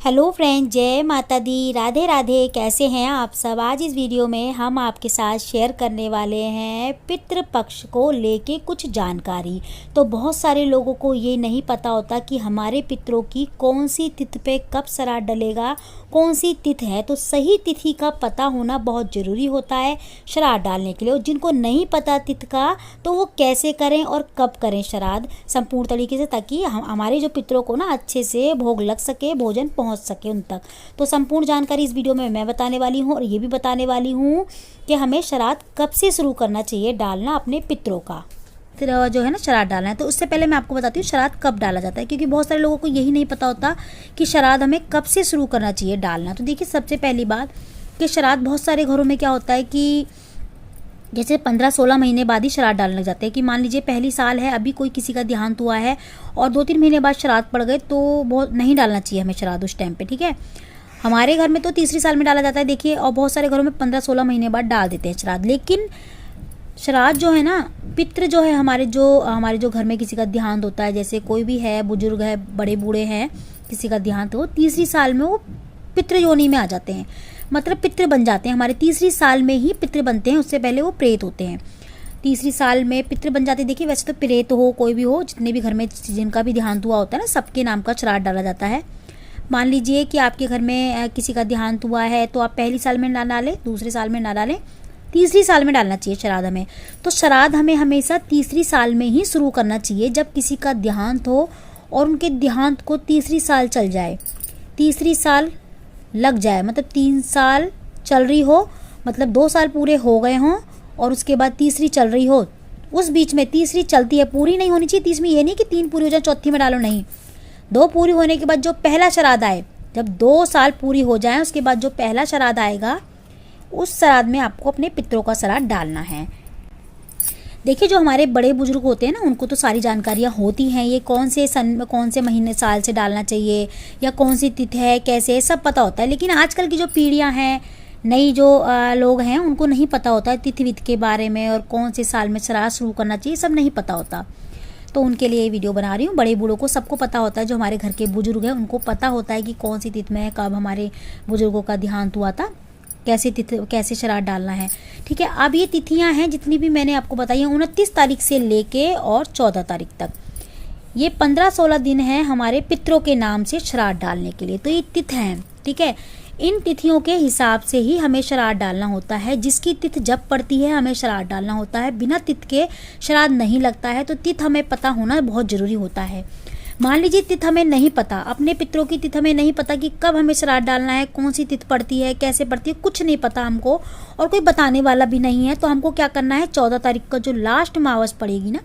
Hello friend, जय माता दी, राधे राधे। कैसे हैं आप सब। आज इस वीडियो में हम आपके साथ शेयर करने वाले हैं पितृपक्ष को लेके कुछ जानकारी। तो बहुत सारे लोगों को ये नहीं पता होता कि हमारे पितरों की कौन सी तिथि पे कब श्राद्ध डलेगा, कौन सी तिथि है। तो सही तिथि का पता होना बहुत ज़रूरी होता है श्राद्ध डालने के लिए। और जिनको नहीं पता तिथि का, तो वो कैसे करें और कब करें श्राद्ध संपूर्ण तरीके से, ताकि हमारे जो पितरों को ना अच्छे से भोग लग सके, भोजन पहुंच सके उन तक। तो संपूर्ण जानकारी इस वीडियो में मैं बताने वाली हूँ और ये भी बताने वाली हूँ कि हमें श्राद्ध कब से शुरू करना चाहिए डालना अपने पितरों का, जो है ना श्राद्ध डालना है। तो उससे पहले मैं आपको बताती हूँ श्राद्ध कब डाला जाता है, क्योंकि बहुत सारे लोगों को यही नहीं पता होता कि श्राद्ध हमें कब से शुरू करना चाहिए डालना। तो देखिए, सबसे पहली बात कि श्राद्ध बहुत सारे घरों में क्या होता है कि जैसे 15-16 महीने बाद ही श्राद्ध डालने लग जाते हैं। कि मान लीजिए पहली साल है, अभी कोई किसी का देहांत हुआ है और 2-3 महीने बाद श्राद्ध पड़ गए, तो बहुत नहीं डालना चाहिए हमें श्राद्ध उस टाइम पे। ठीक है, हमारे घर में तो तीसरी साल में डाला जाता है देखिए, और बहुत सारे घरों में 15-16 महीने बाद डाल देते हैं श्राद्ध। लेकिन श्राद्ध जो है ना, पितृ जो है हमारे जो घर में किसी का देहांत होता है, जैसे कोई भी है, बुजुर्ग है, बड़े बूढ़े हैं, किसी का देहांत हो, तीसरी साल में वो पितृ योनि में आ जाते हैं, मतलब पितृ बन जाते हैं। हमारे तीसरी साल में ही पितृ बनते हैं, उससे पहले वो प्रेत होते हैं। तीसरी साल में पितृ बन जाते हैं। देखिए, वैसे तो प्रेत हो, कोई भी हो, जितने भी घर में जिनका भी देहांत हुआ होता है ना, सबके नाम का श्राद्ध डाला जाता है। मान लीजिए कि आपके घर में किसी का देहांत हुआ है, तो आप पहली साल में ना डालें, दूसरे साल में ना डालें, तीसरी साल में डालना चाहिए श्राद्ध हमें। तो श्राद्ध हमें हमेशा तीसरी साल में ही शुरू करना चाहिए, जब किसी का देहांत हो और उनके देहांत को तीसरी साल चल जाए, तीसरी साल लग जाए, मतलब 3 साल चल रही हो, मतलब 2 साल पूरे हो गए हों और उसके बाद तीसरी चल रही हो। उस बीच में तीसरी चलती है, पूरी नहीं होनी चाहिए तीसरी। ये नहीं कि 3 पूरी हो जाए चौथी में डालो, नहीं। 2 पूरी होने के बाद जो पहला श्राद्ध आए, जब 2 साल पूरी हो जाए उसके बाद जो पहला श्राद्ध आएगा, उस श्राद्ध में आपको अपने पितरों का श्राद्ध डालना है। देखिए, जो हमारे बड़े बुजुर्ग होते हैं ना, उनको तो सारी जानकारियाँ होती हैं, ये कौन से महीने साल से डालना चाहिए या कौन सी तिथि है, कैसे, सब पता होता है। लेकिन आजकल की जो पीढ़ियाँ हैं, नई जो लोग हैं, उनको नहीं पता होता है तिथि विधि के बारे में, और कौन से साल में श्राद्ध शुरू करना चाहिए, सब नहीं पता होता। तो उनके लिए ये वीडियो बना रही हूँ। बड़े बूढ़ों को सबको पता होता है, जो हमारे घर के बुजुर्ग हैं उनको पता होता है कि कौन सी तिथि में कब हमारे बुजुर्गों का देहांत हुआ था, कैसे श्राद्ध डालना है। ठीक है, अब ये तिथियां हैं जितनी भी मैंने आपको बताई हैं, 29 तारीख से लेके और 14 तारीख तक, ये 15-16 दिन हैं हमारे पितरों के नाम से श्राद्ध डालने के लिए। तो ये तिथि हैं, ठीक है। इन तिथियों के हिसाब से ही हमें श्राद्ध डालना होता है। जिसकी तिथि जब पड़ती है हमें श्राद्ध डालना होता है। बिना तिथि के श्राद्ध नहीं लगता है। तो तिथि हमें पता होना बहुत ज़रूरी होता है। मान लीजिए तिथि हमें नहीं पता, अपने पितरों की तिथि हमें नहीं पता कि कब हमें श्राद्ध डालना है, कौन सी तिथि पड़ती है, कैसे पड़ती है, कुछ नहीं पता हमको, और कोई बताने वाला भी नहीं है। तो हमको क्या करना है, 14 तारीख का जो लास्ट मावस पड़ेगी ना,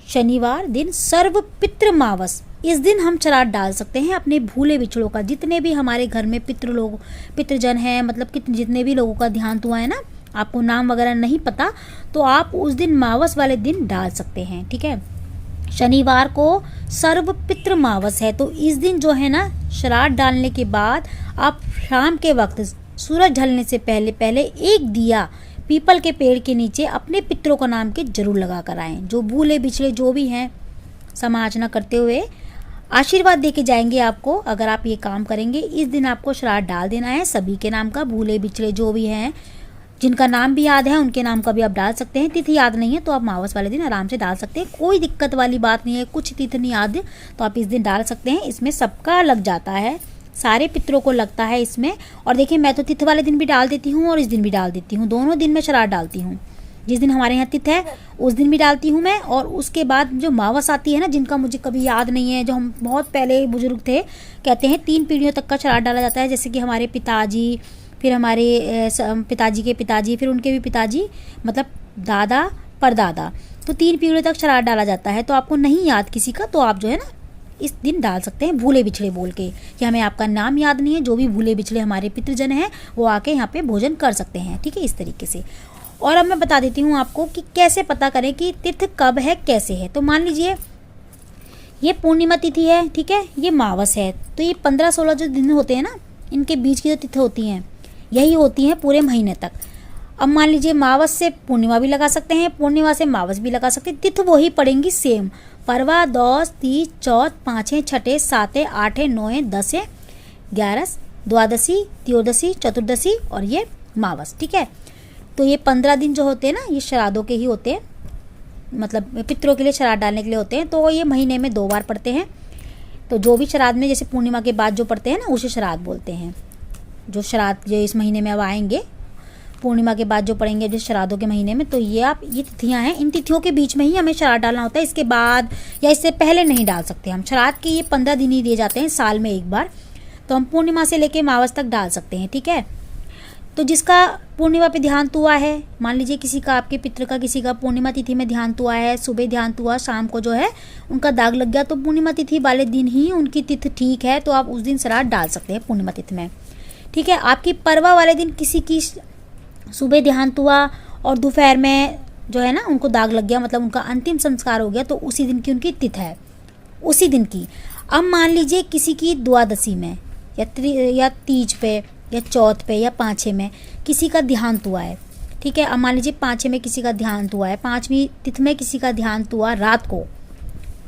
शनिवार दिन, सर्व पितृ मावस, इस दिन हम श्राद्ध डाल सकते हैं अपने भूले बिछड़ों का। जितने भी हमारे घर में पितृजन हैं, मतलब जितने भी लोगों का देहांत हुआ है ना, आपको नाम वगैरह नहीं पता, तो आप उस दिन मावस वाले दिन डाल सकते हैं। ठीक है, शनिवार को सर्व पितृ मावस है। तो इस दिन जो है ना, श्राद्ध डालने के बाद आप शाम के वक्त सूरज ढलने से पहले पहले एक दिया पीपल के पेड़ के नीचे अपने पितरों का नाम के जरूर लगा कर आएँ। जो भूले बिछड़े जो भी हैं, समार्चना करते हुए आशीर्वाद दे के जाएंगे आपको। अगर आप ये काम करेंगे, इस दिन आपको श्राद्ध डाल देना है सभी के नाम का। भूले बिछड़े जो भी हैं, जिनका नाम भी याद है उनके नाम का भी आप डाल सकते हैं। तिथि याद नहीं है तो आप मावस वाले दिन आराम से डाल सकते हैं, कोई दिक्कत वाली बात नहीं है। कुछ तिथि नहीं याद तो आप इस दिन डाल सकते हैं। इसमें सबका लग जाता है, सारे पितरों को लगता है इसमें। और देखिए, मैं तो तिथि वाले दिन भी डाल देती हूँ और इस दिन भी डाल देती हूँ, दोनों दिन में श्राद्ध डालती हूँ। जिस दिन हमारे यहाँ तिथि है उस दिन भी डालती हूँ मैं, और उसके बाद जो मावस आती है ना, जिनका मुझे कभी याद नहीं है, जो हम बहुत पहले बुजुर्ग थे, कहते हैं 3 पीढ़ियों तक का श्राद्ध डाला जाता है। जैसे कि हमारे पिताजी, फिर हमारे पिताजी के पिताजी, फिर उनके भी पिताजी, मतलब दादा परदादा, तो 3 पीढ़ियों तक श्राद्ध डाला जाता है। तो आपको नहीं याद किसी का, तो आप जो है ना इस दिन डाल सकते हैं भूले बिछड़े बोल के, कि हमें आपका नाम याद नहीं है। जो भी भूले बिछड़े हमारे पितृजन हैं वो आके यहाँ पे भोजन कर सकते हैं। ठीक है, इस तरीके से। और अब मैं बता देती हूँ आपको कि कैसे पता करें कि तिथि कब है, कैसे है। तो मान लीजिए ये पूर्णिमा तिथि है, ठीक है, ये मावस है, तो ये 15-16 जो दिन होते हैं ना, इनके बीच की जो तिथि होती हैं यही होती हैं पूरे महीने तक। अब मान लीजिए मावस से पूर्णिमा भी लगा सकते हैं, पूर्णिमा से मावस भी लगा सकते हैं, तिथि वही पड़ेंगी सेम। परवा, दौस, तीज, चौथ, 5, 6, 7, 8, 9, 10 ग्यारस, द्वादशी, त्रयोदशी, चतुर्दशी और ये मावस। ठीक है, तो ये 15 दिन जो होते हैं ना, ये श्राद्धों के ही होते हैं, मतलब पितरों के लिए श्राद्ध डालने के लिए होते हैं। तो ये महीने में 2 बार पड़ते हैं। तो जो भी श्राद्ध में, जैसे पूर्णिमा के बाद जो पड़ते हैं ना, उसे श्राद्ध बोलते हैं। जो श्राद्ध जो इस महीने में अब आएंगे, पूर्णिमा के बाद जो पड़ेंगे जिस श्राद्धों के महीने में, तो ये तिथियां हैं। इन तिथियों के बीच में ही हमें श्राद्ध डालना होता है, इसके बाद या इससे पहले नहीं डाल सकते हम। श्राद्ध के ये 15 दिन ही दिए जाते हैं साल में एक बार, तो हम पूर्णिमा से लेके मावस तक डाल सकते हैं। ठीक है, तो जिसका पूर्णिमा पे देहांत हुआ है, मान लीजिए किसी का, आपके पितृ का किसी का पूर्णिमा तिथि में देहांत हुआ है, सुबह देहांत हुआ, शाम को जो है उनका दाग लग गया, तो पूर्णिमा तिथि वाले दिन ही उनकी तिथि ठीक है, तो आप उस दिन श्राद्ध डाल सकते हैं पूर्णिमा तिथि में। ठीक है, आपकी परवा वाले दिन किसी की सुबह देहांत हुआ और दोपहर में जो है ना उनको दाग लग गया, मतलब उनका अंतिम संस्कार हो गया, तो उसी दिन की उनकी तिथि है, उसी दिन की। अब मान लीजिए किसी की द्वादशी में या तीज पे या चौथ पे या पाँछे में किसी का देहांत हुआ है। ठीक है, अब मान लीजिए पाँछे में किसी का देहांत हुआ है, 5वीं तिथि में किसी का देहांत हुआ रात को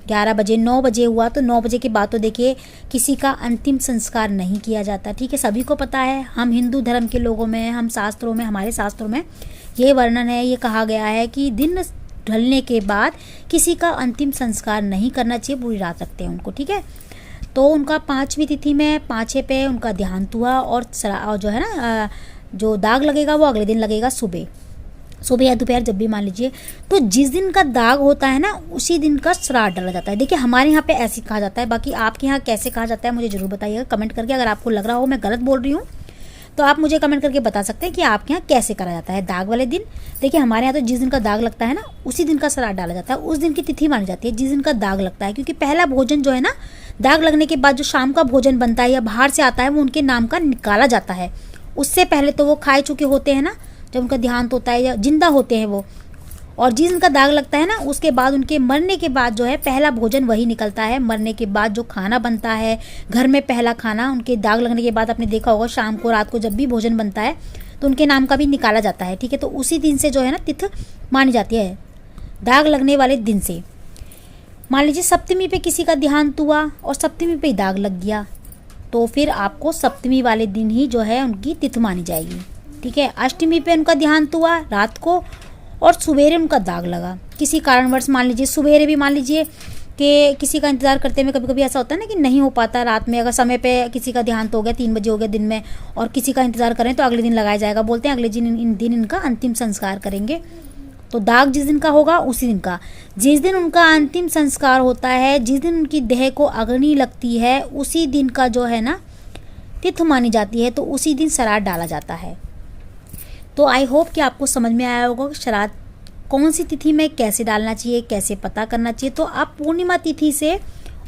11 बजे 9 बजे हुआ, तो 9 बजे के बाद तो देखिए किसी का अंतिम संस्कार नहीं किया जाता। ठीक है, सभी को पता है, हम हिंदू धर्म के लोगों में, हम शास्त्रों में, हमारे शास्त्रों में ये वर्णन है, ये कहा गया है कि दिन ढलने के बाद किसी का अंतिम संस्कार नहीं करना चाहिए, पूरी रात रखते हैं उनको। ठीक है, तो उनका 5वीं तिथि में पाँछे पे उनका देहांत हुआ और जो है ना जो दाग लगेगा वो अगले दिन लगेगा सुबह या दोपहर, जब भी मान लीजिए। तो जिस दिन का दाग होता है ना, उसी दिन का श्राद्ध डाला जाता है। देखिए हमारे यहाँ पे ऐसे कहा जाता है, बाकी आपके यहाँ कैसे कहा जाता है मुझे ज़रूर बताइएगा कमेंट करके। अगर आपको लग रहा हो मैं गलत बोल रही हूँ तो आप मुझे कमेंट करके बता सकते हैं कि आपके यहाँ कैसे करा जाता है दाग वाले दिन। देखिए हमारे यहाँ तो जिस दिन का दाग लगता है ना, उसी दिन का श्राद्ध डाला जाता है, उस दिन की तिथि मानी जाती है जिस दिन का दाग लगता है, क्योंकि पहला भोजन जो है ना, दाग लगने के बाद जो शाम का भोजन बनता है या बाहर से आता है, वो उनके नाम का निकाला जाता है। उससे पहले तो वो खाए चुके होते हैं ना, जब उनका देहांत होता है या जिंदा होते हैं वो, और जिस दिन का दाग लगता है ना, उसके बाद उनके मरने के बाद जो है पहला भोजन वही निकलता है। मरने के बाद जो खाना बनता है घर में, पहला खाना उनके दाग लगने के बाद, आपने देखा होगा शाम को रात को जब भी भोजन बनता है तो उनके नाम का भी निकाला जाता है। ठीक है, तो उसी दिन से जो है ना तिथि मानी जाती है, दाग लगने वाले दिन से। मान लीजिए सप्तमी पे किसी का देहांत हुआ और सप्तमी पे ही दाग लग गया, तो फिर आपको सप्तमी वाले दिन ही जो है उनकी तिथि मानी जाएगी। ठीक है, अष्टमी पे उनका देहांत हुआ रात को और सवेरे उनका दाग लगा किसी कारणवश, मान लीजिए सवेरे भी, मान लीजिए कि किसी का इंतज़ार करते में कभी कभी ऐसा होता है ना कि नहीं हो पाता रात में, अगर समय पे किसी का देहांत हो गया 3 बजे हो गया दिन में और किसी का इंतज़ार करें तो अगले दिन लगाया जाएगा, बोलते हैं अगले दिन इनका अंतिम संस्कार करेंगे। तो दाग जिस दिन का होगा उसी दिन का, जिस दिन उनका अंतिम संस्कार होता है, जिस दिन उनकी देह को अग्नि लगती है, उसी दिन का जो है ना तिथि मानी जाती है, तो उसी दिन श्राद्ध डाला जाता है। तो आई होप कि आपको समझ में आया होगा कि श्राद्ध कौन सी तिथि में कैसे डालना चाहिए, कैसे पता करना चाहिए। तो आप पूर्णिमा तिथि से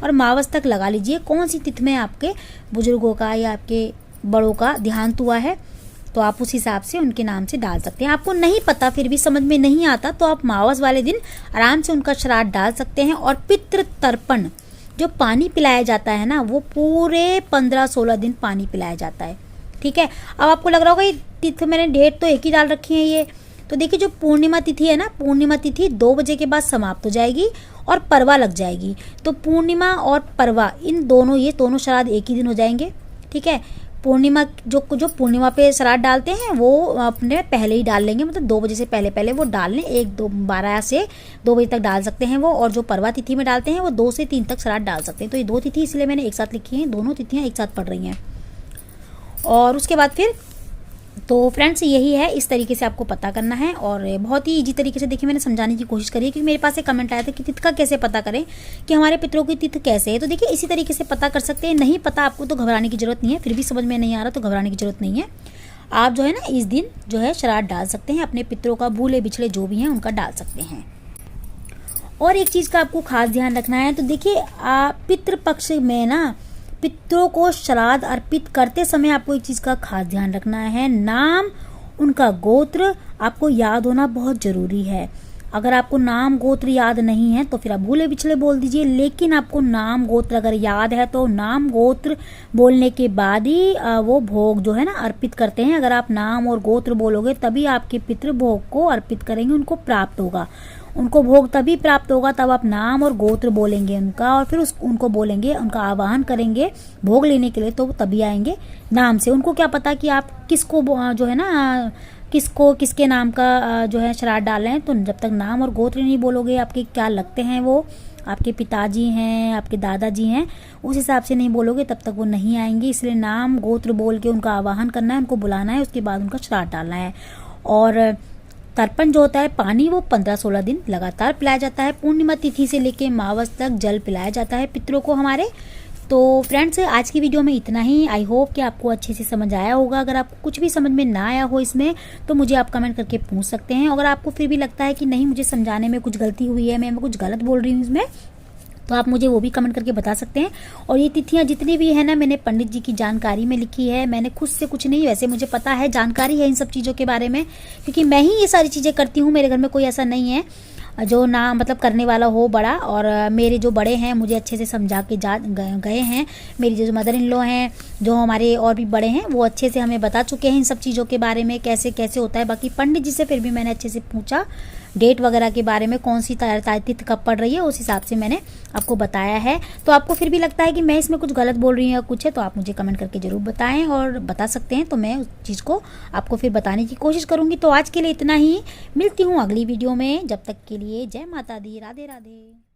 और मावस तक लगा लीजिए, कौन सी तिथि में आपके बुजुर्गों का या आपके बड़ों का देहांत हुआ है, तो आप उस हिसाब से उनके नाम से डाल सकते हैं। आपको नहीं पता, फिर भी समझ में नहीं आता, तो आप मावस वाले दिन आराम से उनका श्राद्ध डाल सकते हैं। और पितृ तर्पण जो पानी पिलाया जाता है ना, वो पूरे 15-16 दिन पानी पिलाया जाता है। ठीक है, अब आपको लग रहा होगा ये तिथि मैंने डेट तो एक ही डाल रखी है ये, तो देखिए जो पूर्णिमा तिथि है ना, पूर्णिमा तिथि 2 बजे के बाद समाप्त हो जाएगी और परवा लग जाएगी। तो पूर्णिमा और परवा ये दोनों श्राद्ध एक ही दिन हो जाएंगे। ठीक है, पूर्णिमा जो पूर्णिमा पे श्राद्ध डालते हैं वो अपने पहले ही डाल लेंगे, मतलब 2 बजे से पहले वो डाल लें, 12 से 2 बजे तक डाल सकते हैं वो। और जो परवा तिथि में डालते हैं वो 2 से 3 तक श्राद्ध डाल सकते हैं। तो ये 2 तिथि इसलिए मैंने एक साथ लिखी हैं, दोनों तिथियाँ एक साथ पड़ रही हैं। और उसके बाद फिर तो फ्रेंड्स यही है, इस तरीके से आपको पता करना है। और बहुत ही इजी तरीके से देखिए मैंने समझाने की कोशिश करी है, क्योंकि मेरे पास एक कमेंट आया था कि तिथि का कैसे पता करें, कि हमारे पितरों की तिथि कैसे है। तो देखिए इसी तरीके से पता कर सकते हैं। नहीं पता आपको तो घबराने की जरूरत नहीं है, फिर भी समझ में नहीं आ रहा तो घबराने की जरूरत नहीं है। आप जो है ना इस दिन जो है श्राद्ध डाल सकते हैं, अपने पितरों का भूले बिछड़े जो भी हैं उनका डाल सकते हैं। और एक चीज़ का आपको खास ध्यान रखना है, तो देखिए पितृपक्ष में ना पितरों को श्राद्ध अर्पित करते समय आपको एक चीज़ का खास ध्यान रखना है, नाम, उनका गोत्र आपको याद होना बहुत ज़रूरी है। अगर आपको नाम गोत्र याद नहीं है तो फिर आप भूले पिछले बोल दीजिए, लेकिन आपको नाम गोत्र अगर याद है तो नाम गोत्र बोलने के बाद ही वो भोग जो है ना अर्पित करते हैं। अगर आप नाम और गोत्र बोलोगे तभी आपके पितृ भोग को अर्पित करेंगे, उनको प्राप्त होगा। उनको भोग तभी प्राप्त होगा तब आप नाम और गोत्र बोलेंगे उनका, और फिर उनको बोलेंगे, उनका आवाहन करेंगे भोग लेने के लिए, तो वो तभी आएंगे नाम से। उनको क्या पता कि आप किसको जो है ना किसको किसके नाम का जो है श्राद्ध डालें हैं। तो जब तक नाम और गोत्र नहीं बोलोगे, आपके क्या लगते हैं वो आपके पिताजी हैं, आपके दादाजी हैं, उस हिसाब से नहीं बोलोगे तब तक वो नहीं आएंगे। इसलिए नाम गोत्र बोल के उनका आवाहन करना है, उनको बुलाना है, उसके बाद उनका श्राद्ध डालना है। और तर्पण जो होता है पानी, वो 15-16 दिन लगातार पिलाया जाता है। पूर्णिमा तिथि से लेके मावस तक जल पिलाया जाता है पितरों को हमारे। तो फ्रेंड्स, आज की वीडियो में इतना ही। आई होप कि आपको अच्छे से समझ आया होगा। अगर आपको कुछ भी समझ में ना आया हो इसमें तो मुझे आप कमेंट करके पूछ सकते हैं। अगर आपको फिर भी लगता है कि नहीं, मुझे समझाने में कुछ गलती हुई है, मैं कुछ गलत बोल रही हूँ इसमें, तो आप मुझे वो भी कमेंट करके बता सकते हैं। और ये तिथियां जितनी भी है ना, मैंने पंडित जी की जानकारी में लिखी है, मैंने खुद से कुछ नहीं, वैसे मुझे पता है, जानकारी है इन सब चीज़ों के बारे में, क्योंकि मैं ही ये सारी चीज़ें करती हूँ। मेरे घर में कोई ऐसा नहीं है जो ना मतलब करने वाला हो बड़ा, और मेरे जो बड़े हैं मुझे अच्छे से समझा के गए हैं। मेरी जो मदर इन लॉ हैं, जो हमारे और भी बड़े हैं, वो अच्छे से हमें बता चुके हैं इन सब चीज़ों के बारे में, कैसे कैसे होता है। बाकी पंडित जी से फिर भी मैंने अच्छे से पूछा डेट वगैरह के बारे में, कौन सी तिथि कब पड़ रही है, उस हिसाब से मैंने आपको बताया है। तो आपको फिर भी लगता है कि मैं इसमें कुछ गलत बोल रही हूँ या कुछ है, तो आप मुझे कमेंट करके ज़रूर बताएं और बता सकते हैं, तो मैं उस चीज़ को आपको फिर बताने की कोशिश करूँगी। तो आज के लिए इतना ही, मिलती हूँ अगली वीडियो में। जब तक के लिए जय माता दी, राधे राधे।